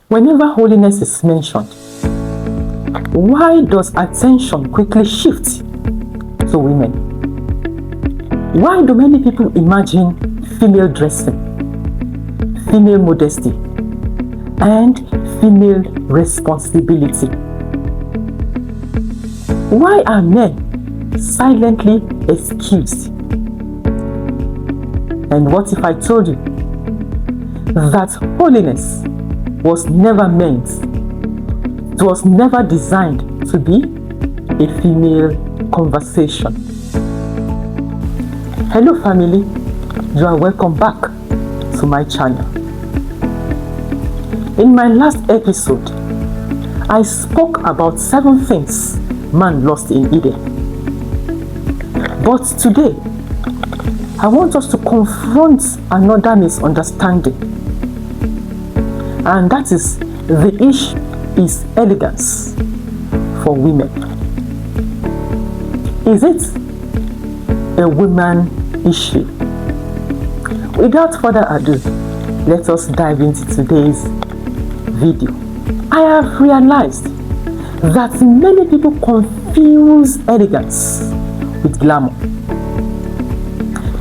Whenever holiness is mentioned, why does attention quickly shift to women? Why do many people imagine female dressing, female modesty, and female responsibility? Why are men silently excused? And what if I told you that holiness was never meant, it was never designed to be a female conversation? Hello family, you are welcome back to my channel. In my last episode, I spoke about 7 things man lost in Eden. But today, I want us to confront another misunderstanding, and that is the issue is elegance for women. Is it a woman issue? Without further ado, let us dive into today's video. I have realized that many people confuse elegance with glamour.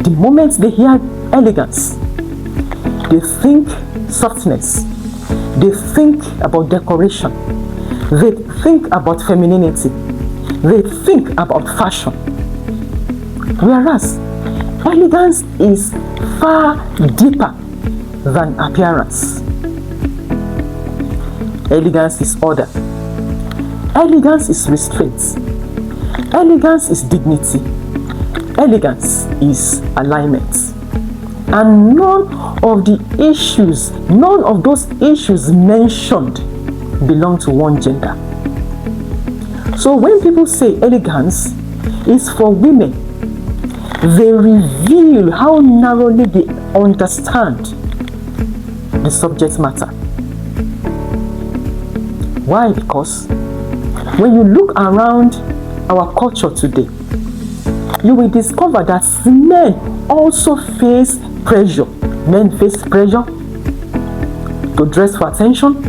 The moment they hear elegance, they think softness, they think about decoration, they think about femininity, they think about fashion. Whereas elegance is far deeper than appearance. Elegance is order. Elegance is restraint. Elegance is dignity. Elegance is alignment. And none of those issues mentioned belong to one gender. So when people say elegance is for women, they reveal how narrowly they understand the subject matter. Why? Because when you look around our culture today, you will discover that men also face pressure. Men face pressure to dress for attention.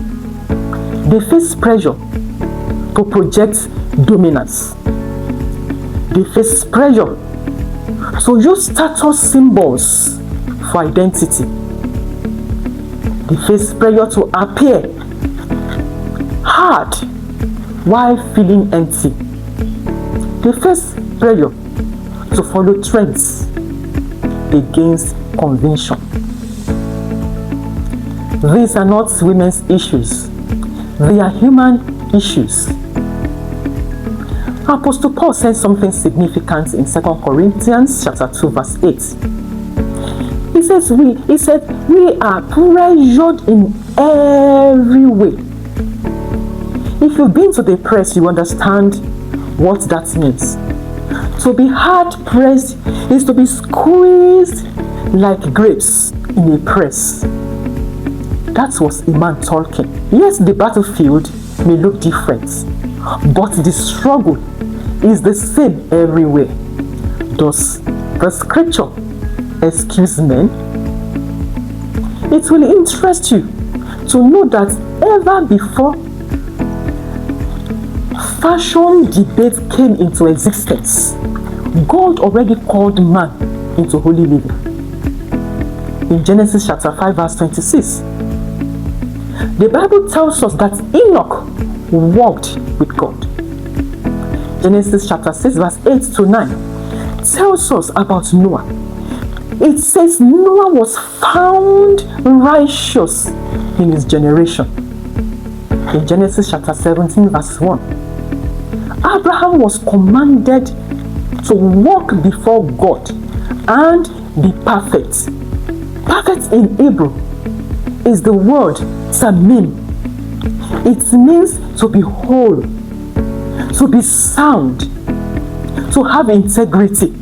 They face pressure to project dominance. They face pressure to use status symbols for identity. They face pressure to appear hard while feeling empty. They face pressure to follow trends against convention. These are not women's issues, they are human issues. Apostle Paul said something significant in 2 Corinthians chapter 2 verse 8. He said, we are pressured in every way. If you've been to the press, you understand what that means. To be hard pressed is to be squeezed like grapes in a press. That was a man talking. Yes, the battlefield may look different, but the struggle is the same everywhere. Does the scripture excuse men? It will interest you to know that ever before fashion debate came into existence, God already called man into holy living. In Genesis chapter 5 verse 26, the Bible tells us that Enoch walked with God. Genesis chapter 6 verse 8 to 9 tells us about Noah. It says Noah was found righteous in his generation. In Genesis chapter 17 verse 1, Abraham was commanded to walk before God and be perfect. Perfect in Hebrew is the word tamim. It means to be whole, to be sound, to have integrity,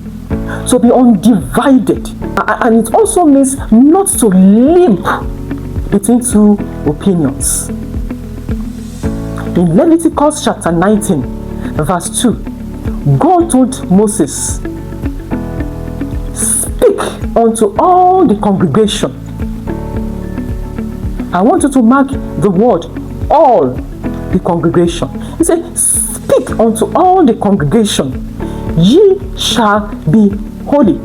to be undivided. And it also means not to limp between two opinions. In Leviticus chapter 19 verse 2, God told Moses, "Speak unto all the congregation I want you to mark the word all the congregation. He said, speak unto all the congregation, ye shall be holy,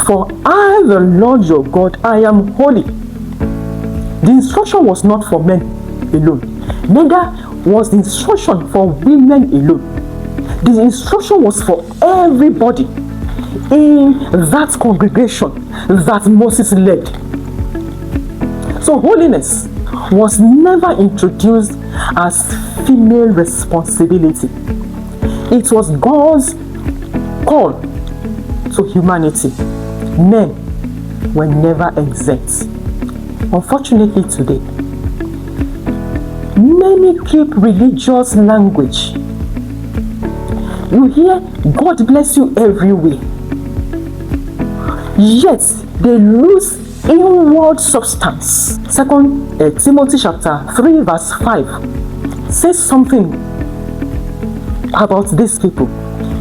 for I, the Lord your God, I am holy. The instruction was not for men alone, neither was the instruction for women alone. The instruction was for everybody in that congregation that Moses led. So holiness was never introduced as female responsibility. It was God's call to humanity. Men were never exempt. Unfortunately today, many keep religious language. You hear God bless you everywhere, yet they lose inward substance. 2 Timothy chapter 3 verse 5 says something about these people.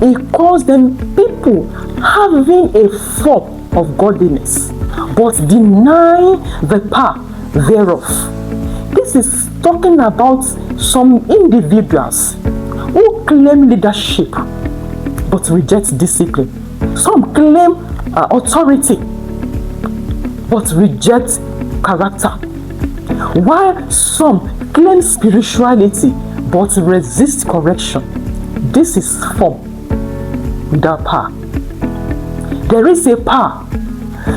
It calls them people having a form of godliness, but deny the power thereof. This is talking about some individuals who claim leadership but reject discipline. Some claim authority but reject character, while some claim spirituality but resist correction. This is form without power. There is a power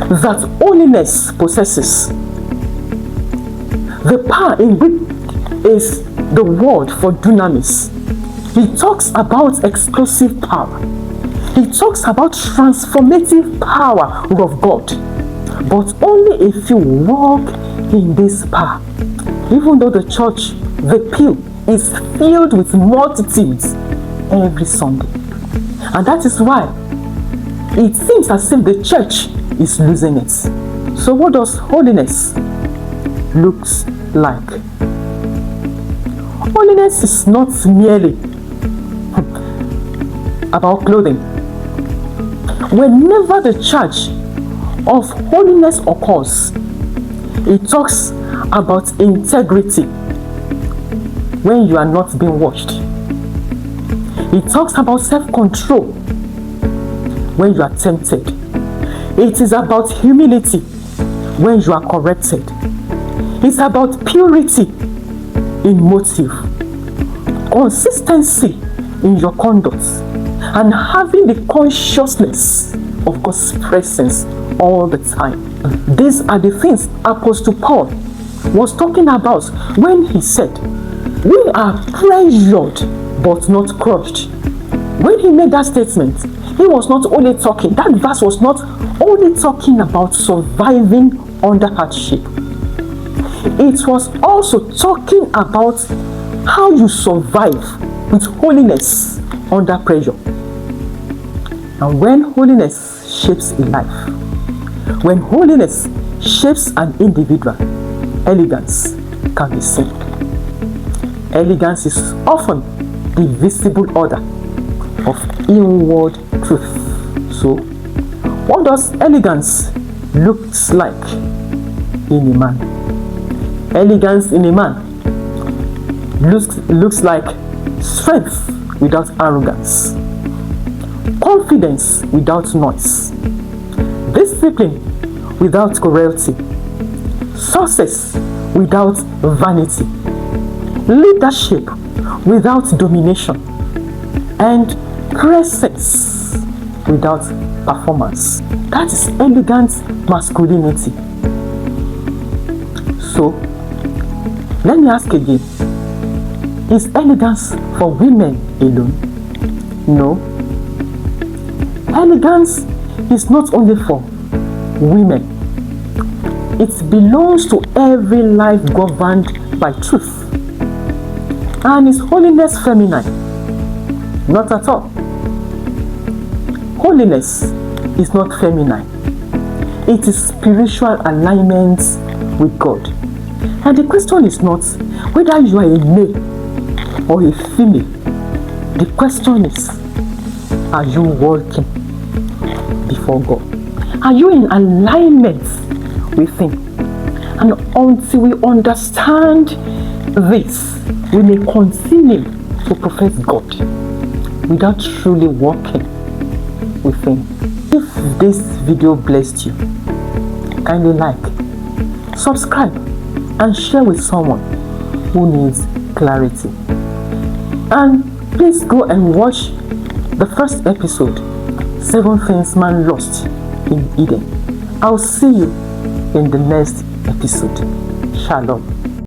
that holiness possesses. The power in which is the word for dunamis. He talks about explosive power. He talks about transformative power of God. But only if you walk in this power. Even though the church, the pew, is filled with multitudes every Sunday. And that is why it seems as if the church is losing it. So what does holiness look like? Holiness is not merely about clothing. Whenever the charge of holiness occurs, it talks about integrity when you are not being watched. It talks about self-control when you are tempted. It is about humility when you are corrected. It's about purity in motive, consistency in your conduct, and having the consciousness of God's presence all the time. These are the things Apostle Paul was talking about when he said, we are pressured but not crushed. When he made that statement, he was not only talking, that verse was not only talking about surviving under hardship. It was also talking about how you survive with holiness under pressure. And when holiness shapes a life, when holiness shapes an individual, elegance can be seen. Elegance is often the visible order of inward truth. So, what does elegance look like in a man? Elegance in a man looks like strength without arrogance, confidence without noise, discipline without cruelty, success without vanity, leadership without domination, and presence without performance. That is elegant masculinity. So, let me ask again, is elegance for women alone? No. Elegance is not only for women. It belongs to every life governed by truth. And is holiness feminine? Not at all. Holiness is not feminine. It is spiritual alignment with God. And the question is not whether you are a male or a female. The question is, are you walking before God? Are you in alignment with Him? And until we understand this, we may continue to profess God without truly walking with Him. If this video blessed you, kindly like, subscribe, and share with someone who needs clarity. And please go and watch the first episode, 7 Things Man Lost in Eden. I'll see you in the next episode. Shalom.